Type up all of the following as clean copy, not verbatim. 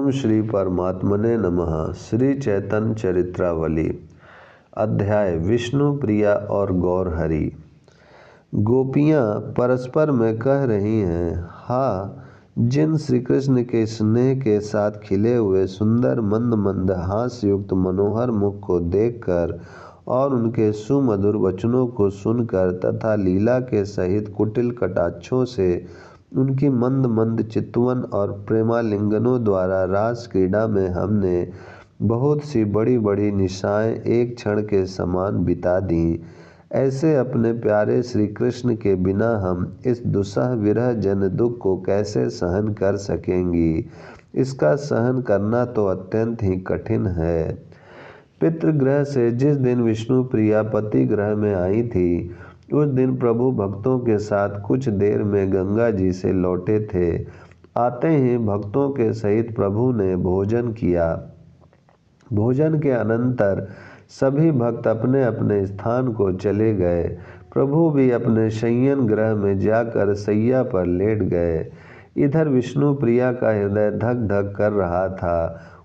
ओम श्री परमात्मने नमः। श्री चैतन्य चरित्रावली। अध्याय विष्णु प्रिया और गौर हरि। गोपियाँ परस्पर में कह रही हैं, हाँ, जिन श्री कृष्ण के स्नेह के साथ खिले हुए सुंदर मंद मंद हास्य युक्त मनोहर मुख को देखकर और उनके सुमधुर वचनों को सुनकर तथा लीला के सहित कुटिल कटाक्षों से उनकी मंद मंद चितवन और प्रेमालिंगनों द्वारा रास क्रीड़ा में हमने बहुत सी बड़ी बड़ी निशाएं एक क्षण के समान बिता दी। ऐसे अपने प्यारे श्री कृष्ण के बिना हम इस दुस्सह विरह जन दुख को कैसे सहन कर सकेंगी। इसका सहन करना तो अत्यंत ही कठिन है। पितृगृह से जिस दिन विष्णु प्रिया पति गृह में आई थी, उस दिन प्रभु भक्तों के साथ कुछ देर में गंगा जी से लौटे थे। आते ही भक्तों के सहित प्रभु ने भोजन किया। भोजन के अनंतर सभी भक्त अपने अपने स्थान को चले गए। प्रभु भी अपने शयन गृह में जाकर सैया पर लेट गए। इधर विष्णु प्रिया का हृदय धक धक कर रहा था।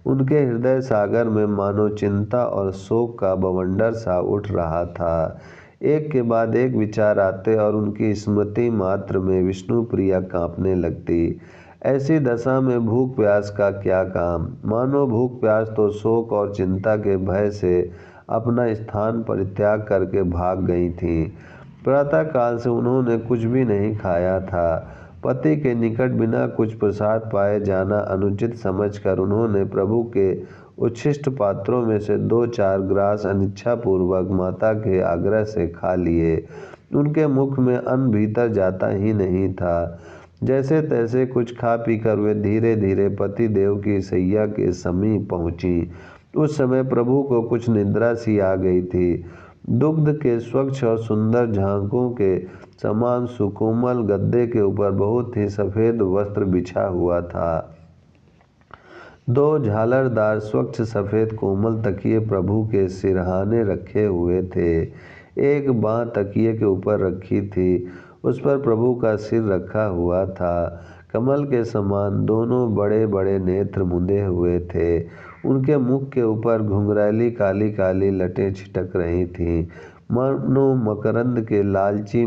उनके हृदय सागर में मानो चिंता और शोक का बवंडर सा उठ रहा था। एक के बाद एक विचार आते और उनकी स्मृति मात्र में विष्णु प्रिया कांपने लगती। ऐसी दशा में भूख प्यास का क्या काम। मानो भूख प्यास तो शोक और चिंता के भय से अपना स्थान परित्याग करके भाग गई थीं। प्रातः काल से उन्होंने कुछ भी नहीं खाया था। पति के निकट बिना कुछ प्रसाद पाए जाना अनुचित समझकर उन्होंने प्रभु के उच्छिष्ट पात्रों में से 2-4 ग्रास अनिच्छापूर्वक माता के आग्रह से खा लिए। उनके मुख में अन्न भीतर जाता ही नहीं था। जैसे तैसे कुछ खा पीकर वे धीरे धीरे पति देव की सैया के समीप पहुंची। उस समय प्रभु को कुछ निद्रा सी आ गई थी। दुग्ध के स्वच्छ और सुंदर झांकों के समान सुकोमल गद्दे के ऊपर बहुत ही सफ़ेद वस्त्र बिछा हुआ था। 2 झालरदार स्वच्छ सफ़ेद कोमल तकिए प्रभु के सिरहाने रखे हुए थे। एक बाँ तकिए के ऊपर रखी थी, उस पर प्रभु का सिर रखा हुआ था। कमल के समान दोनों बड़े बड़े नेत्र मुंदे हुए थे। उनके मुख के ऊपर घुंघरैली काली काली लटें छिटक रही थीं। मानो मकरंद के लालची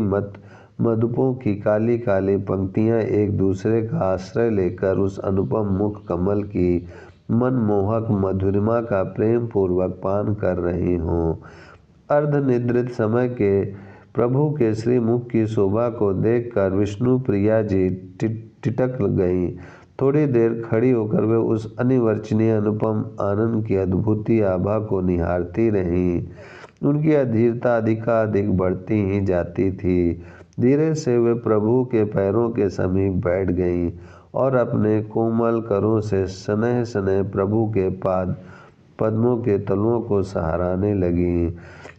मधुपों की काली काली पंक्तियां एक दूसरे का आश्रय लेकर उस अनुपम मुख कमल की मनमोहक मधुरिमा का प्रेम पूर्वक पान कर रही हों। अर्धनिद्रित समय के प्रभु के श्री मुख की शोभा को देखकर विष्णु प्रिया जी टिटक गईं। थोड़ी देर खड़ी होकर वे उस अनिवर्चनीय अनुपम आनंद की अद्भुति आभा को निहारती रहीं। उनकी अधीरता अधिकाधिक बढ़ती ही जाती थी। धीरे से वे प्रभु के पैरों के समीप बैठ गईं और अपने कोमल करों से स्नेह स्नेह प्रभु के पद्मों के तलुओं को सहाराने लगीं।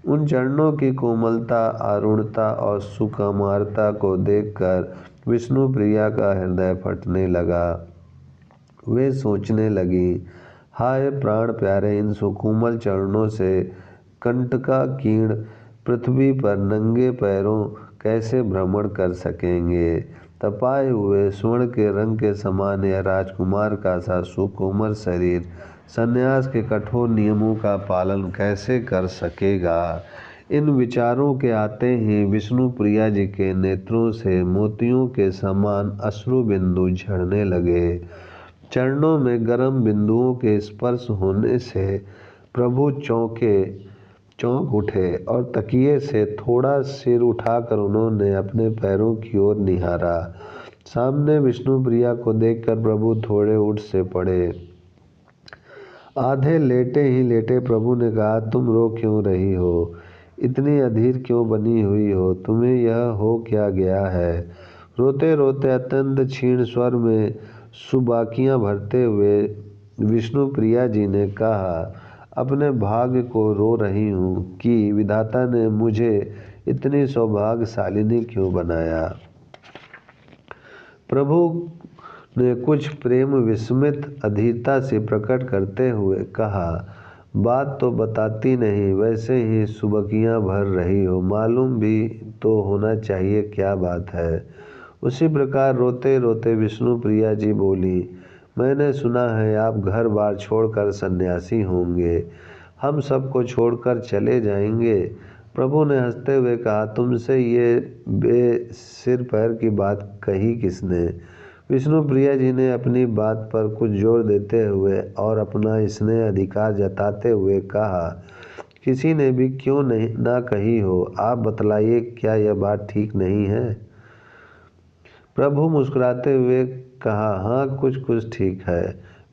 उन चरणों की कोमलता, आरूढ़ता और सुकुमारता को देखकर विष्णु प्रिया का हृदय फटने लगा। वे सोचने लगी, हाय प्राण प्यारे, इन सुकोमल चरणों से कंटकाकीर्ण पृथ्वी पर नंगे पैरों कैसे भ्रमण कर सकेंगे। तपाए हुए स्वर्ण के रंग के समान यह राजकुमार का सा सुकोमल शरीर संन्यास के कठोर नियमों का पालन कैसे कर सकेगा। इन विचारों के आते ही विष्णु प्रिया जी के नेत्रों से मोतियों के समान अश्रु बिंदु झड़ने लगे। चरणों में गर्म बिंदुओं के स्पर्श होने से प्रभु चौंक उठे और तकिए से थोड़ा सिर उठाकर उन्होंने अपने पैरों की ओर निहारा। सामने विष्णु प्रिया को देखकर प्रभु थोड़े उठ से पड़े। आधे लेटे ही लेटे प्रभु ने कहा, तुम रो क्यों रही हो? इतनी अधीर क्यों बनी हुई हो? तुम्हें यह हो क्या गया है? रोते रोते अत्यंत क्षीण स्वर में सुबाकियां भरते हुए विष्णु प्रिया जी ने कहा, अपने भाग्य को रो रही हूँ कि विधाता ने मुझे इतनी सौभाग्यशालिनी क्यों बनाया। प्रभु ने कुछ प्रेम विस्मित अधीरता से प्रकट करते हुए कहा, बात तो बताती नहीं, वैसे ही सुबकियां भर रही हो, मालूम भी तो होना चाहिए क्या बात है। उसी प्रकार रोते रोते विष्णु प्रिया जी बोली, मैंने सुना है आप घर बार छोड़कर सन्यासी होंगे, हम सबको छोड़कर चले जाएंगे। प्रभु ने हंसते हुए कहा, तुमसे ये सिर पैर की बात कही किसने? विष्णु प्रिया जी ने अपनी बात पर कुछ जोर देते हुए और अपना स्नेह अधिकार जताते हुए कहा, किसी ने भी क्यों नहीं ना कही हो, आप बतलाइए, क्या यह बात ठीक नहीं है? प्रभु मुस्कुराते हुए कहा, हाँ, कुछ कुछ ठीक है।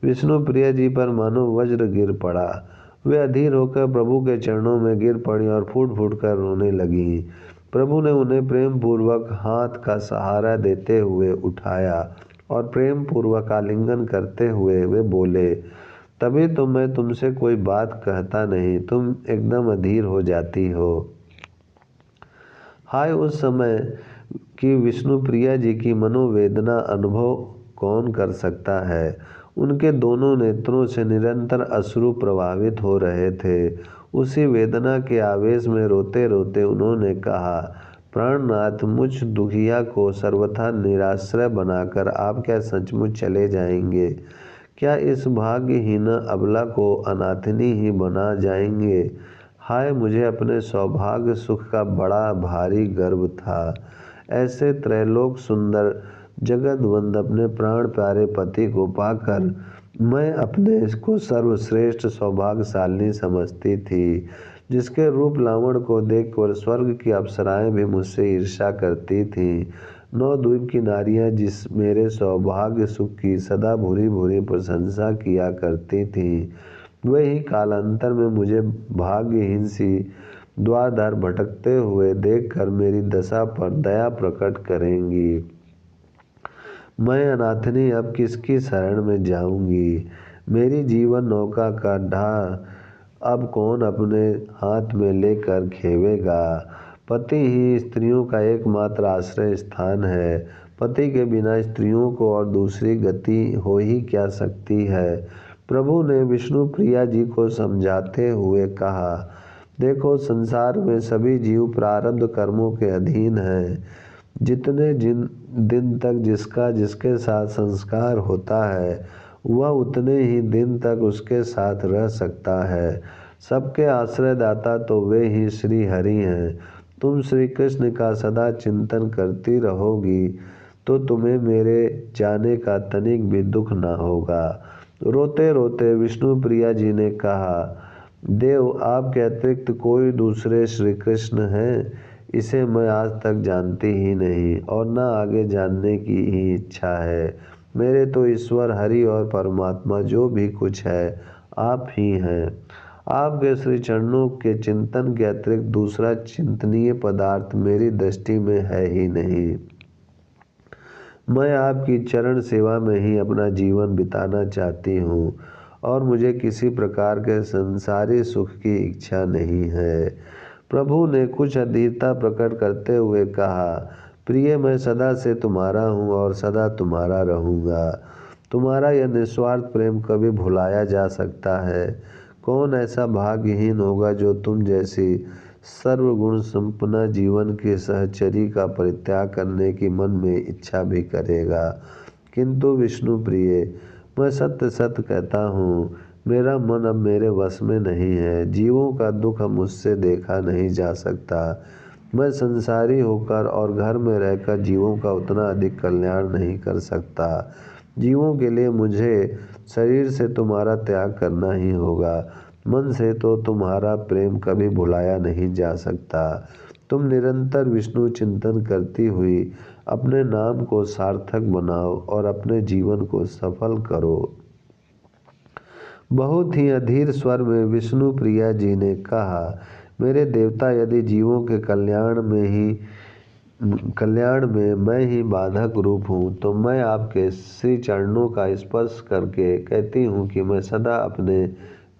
विष्णु प्रिया जी पर मानो वज्र गिर पड़ा। वे अधीर होकर प्रभु के चरणों में गिर पड़ी और फूट फूट कर रोने लगी। प्रभु ने उन्हें प्रेम पूर्वक हाथ का सहारा देते हुए उठाया और प्रेम पूर्वक आलिंगन करते हुए वे बोले, तभी तो मैं तुमसे कोई बात कहता नहीं, तुम एकदम अधीर हो जाती हो। हाय, उस समय की विष्णु प्रिया जी की मनोवेदना अनुभव कौन कर सकता है। उनके दोनों नेत्रों से निरंतर अश्रु प्रवाहित हो रहे थे। उसी वेदना के आवेश में रोते रोते उन्होंने कहा, प्राणनाथ, मुझ दुखिया को सर्वथा निराश्रय बनाकर आप क्या सचमुच चले जाएंगे? क्या इस भाग्यहीन अबला को अनाथिनी ही बना जाएंगे? हाय, मुझे अपने सौभाग्य सुख का बड़ा भारी गर्व था। ऐसे त्रैलोक सुंदर जगतवंद अपने प्राण प्यारे पति को पाकर मैं अपने को सर्वश्रेष्ठ सौभाग्यशालिनी समझती थी, जिसके रूप लावण्य को देखकर स्वर्ग की अप्सराएं भी मुझसे ईर्ष्या करती थीं। नौ द्वीप की नारियां जिस मेरे सौभाग्य सुख की सदा भूरी भूरी प्रशंसा किया करती थीं, वही कालांतर में मुझे भाग्यहीन सी द्वार द्वार भटकते हुए देखकर मेरी दशा पर दया प्रकट करेंगी। मैं अनाथनी अब किसकी शरण में जाऊंगी? मेरी जीवन नौका का ढाल अब कौन अपने हाथ में लेकर खेवेगा? पति ही स्त्रियों का एकमात्र आश्रय स्थान है। पति के बिना स्त्रियों को और दूसरी गति हो ही क्या सकती है? प्रभु ने विष्णु प्रिया जी को समझाते हुए कहा, देखो, संसार में सभी जीव प्रारब्ध कर्मों के अधीन हैं। जितने दिन तक जिसका जिसके साथ संस्कार होता है, वह उतने ही दिन तक उसके साथ रह सकता है। सबके आश्रयदाता तो वे ही श्री हरि हैं। तुम श्री कृष्ण का सदा चिंतन करती रहोगी तो तुम्हें मेरे जाने का तनिक भी दुख न होगा। रोते रोते विष्णु प्रिया जी ने कहा, देव, आपके अतिरिक्त कोई दूसरे श्री कृष्ण हैं? इसे मैं आज तक जानती ही नहीं और न आगे जानने की ही इच्छा है। मेरे तो ईश्वर हरि और परमात्मा जो भी कुछ है आप ही हैं। आपके श्री चरणों के चिंतन के अतिरिक्त दूसरा चिंतनीय पदार्थ मेरी दृष्टि में है ही नहीं। मैं आपकी चरण सेवा में ही अपना जीवन बिताना चाहती हूँ और मुझे किसी प्रकार के संसारी सुख की इच्छा नहीं है। प्रभु ने कुछ अधीरता प्रकट करते हुए कहा, प्रिय, मैं सदा से तुम्हारा हूँ और सदा तुम्हारा रहूँगा। तुम्हारा यह निस्वार्थ प्रेम कभी भुलाया जा सकता है? कौन ऐसा भाग्यहीन होगा जो तुम जैसी सर्वगुण संपन्न जीवन के सहचरी का परित्याग करने की मन में इच्छा भी करेगा? किंतु विष्णु प्रिय, मैं सत्य सत्य कहता हूँ, मेरा मन अब मेरे वश में नहीं है। जीवों का दुख मुझसे देखा नहीं जा सकता। मैं संसारी होकर और घर में रहकर जीवों का उतना अधिक कल्याण नहीं कर सकता। जीवों के लिए मुझे शरीर से तुम्हारा त्याग करना ही होगा। मन से तो तुम्हारा प्रेम कभी भुलाया नहीं जा सकता। तुम निरंतर विष्णु चिंतन करती हुई अपने नाम को सार्थक बनाओ और अपने जीवन को सफल करो। बहुत ही अधीर स्वर में विष्णु प्रिया जी ने कहा, मेरे देवता, यदि जीवों के कल्याण में मैं ही बाधक रूप हूँ तो मैं आपके श्री चरणों का स्पर्श करके कहती हूँ कि मैं सदा अपने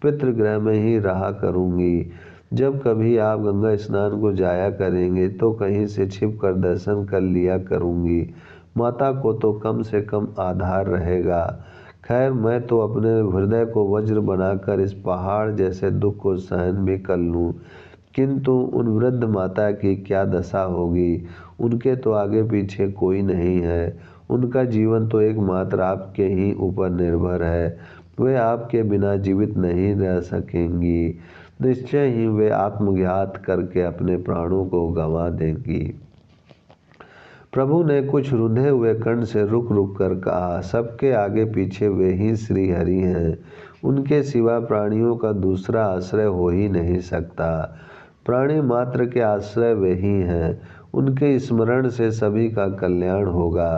पितृगृह में ही रहा करूँगी। जब कभी आप गंगा स्नान को जाया करेंगे तो कहीं से छिपकर दर्शन कर लिया करूँगी। माता को तो कम से कम आधार रहेगा। खैर, मैं तो अपने हृदय को वज्र बनाकर इस पहाड़ जैसे दुख को सहन भी कर लूँ, किंतु उन वृद्ध माता की क्या दशा होगी? उनके तो आगे पीछे कोई नहीं है। उनका जीवन तो एकमात्र आपके ही ऊपर निर्भर है। वे आपके बिना जीवित नहीं रह सकेंगी। निश्चय ही वे आत्मघात करके अपने प्राणों को गंवा देंगी। प्रभु ने कुछ रुंधे हुए कंठ से रुक रुक कर कहा, सबके आगे पीछे वे ही श्री हरि हैं। उनके सिवा प्राणियों का दूसरा आश्रय हो ही नहीं सकता। प्राणी मात्र के आश्रय वे ही हैं। उनके स्मरण से सभी का कल्याण होगा।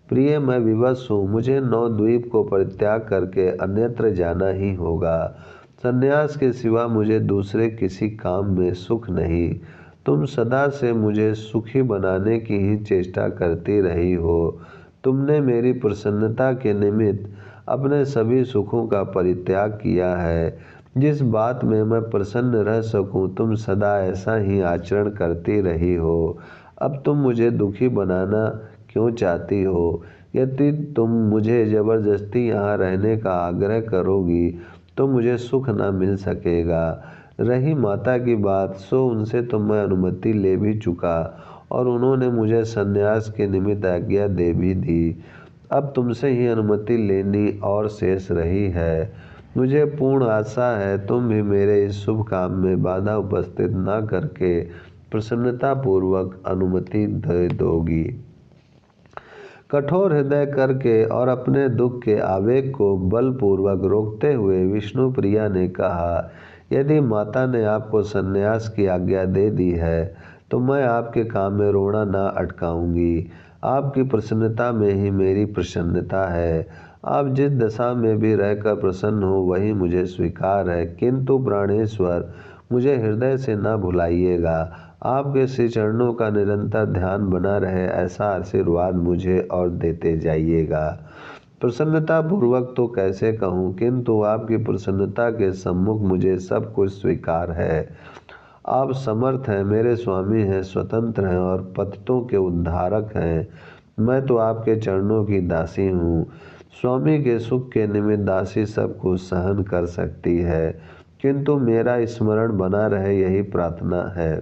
प्रिय, मैं विवश हूँ। मुझे नवद्वीप को परित्याग करके अन्यत्र जाना ही होगा। संन्यास के सिवा मुझे दूसरे किसी काम में सुख नहीं। तुम सदा से मुझे सुखी बनाने की ही चेष्टा करती रही हो। तुमने मेरी प्रसन्नता के निमित्त अपने सभी सुखों का परित्याग किया है। जिस बात में मैं प्रसन्न रह सकूं, तुम सदा ऐसा ही आचरण करती रही हो। अब तुम मुझे दुखी बनाना क्यों चाहती हो? यदि तुम मुझे जबरदस्ती यहाँ रहने का आग्रह करोगी तो मुझे सुख न मिल सकेगा। रही माता की बात, सो उनसे तो मैं अनुमति ले भी चुका और उन्होंने मुझे संन्यास के निमित्त आज्ञा दे भी दी। अब तुमसे ही अनुमति लेनी और शेष रही है। मुझे पूर्ण आशा है तुम भी मेरे इस शुभ काम में बाधा उपस्थित न करके प्रसन्नतापूर्वक अनुमति दे दोगी। कठोर हृदय करके और अपने दुख के आवेग को बलपूर्वक रोकते हुए विष्णु प्रिया ने कहा, यदि माता ने आपको संन्यास की आज्ञा दे दी है तो मैं आपके काम में रोना ना अटकाऊंगी। आपकी प्रसन्नता में ही मेरी प्रसन्नता है। आप जिस दशा में भी रहकर प्रसन्न हो वही मुझे स्वीकार है। किंतु प्राणेश्वर, मुझे हृदय से न भुलाइएगा। आपके श्री चरणों का निरंतर ध्यान बना रहे, ऐसा आशीर्वाद मुझे और देते जाइएगा। प्रसन्नता पूर्वक तो कैसे कहूँ, किंतु आपकी प्रसन्नता के सम्मुख मुझे सब कुछ स्वीकार है। आप समर्थ हैं, मेरे स्वामी हैं, स्वतंत्र हैं और पतितों के उद्धारक हैं। मैं तो आपके चरणों की दासी हूँ। स्वामी के सुख के निमित्त दासी सब कुछ सहन कर सकती है, किंतु मेरा स्मरण बना रहे यही प्रार्थना है।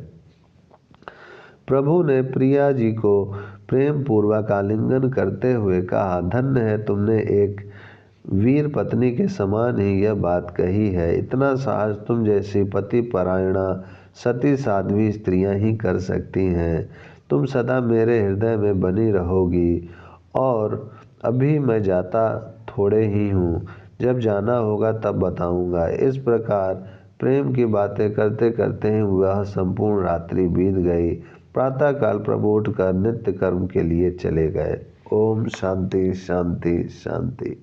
प्रभु ने प्रिया जी को प्रेम पूर्वक आलिंगन करते हुए कहा, धन्य है तुमने एक वीर पत्नी के समान ही यह बात कही है। इतना साहस तुम जैसी पति परायणा सती साध्वी स्त्रियां ही कर सकती हैं। तुम सदा मेरे हृदय में बनी रहोगी। और अभी मैं जाता थोड़े ही हूँ, जब जाना होगा तब बताऊंगा। इस प्रकार प्रेम की बातें करते करते ही वह संपूर्ण रात्रि बीत गई। प्रातःकाल प्रभु उठकर नित्य कर्म के लिए चले गए। ओम शांति शांति शांति।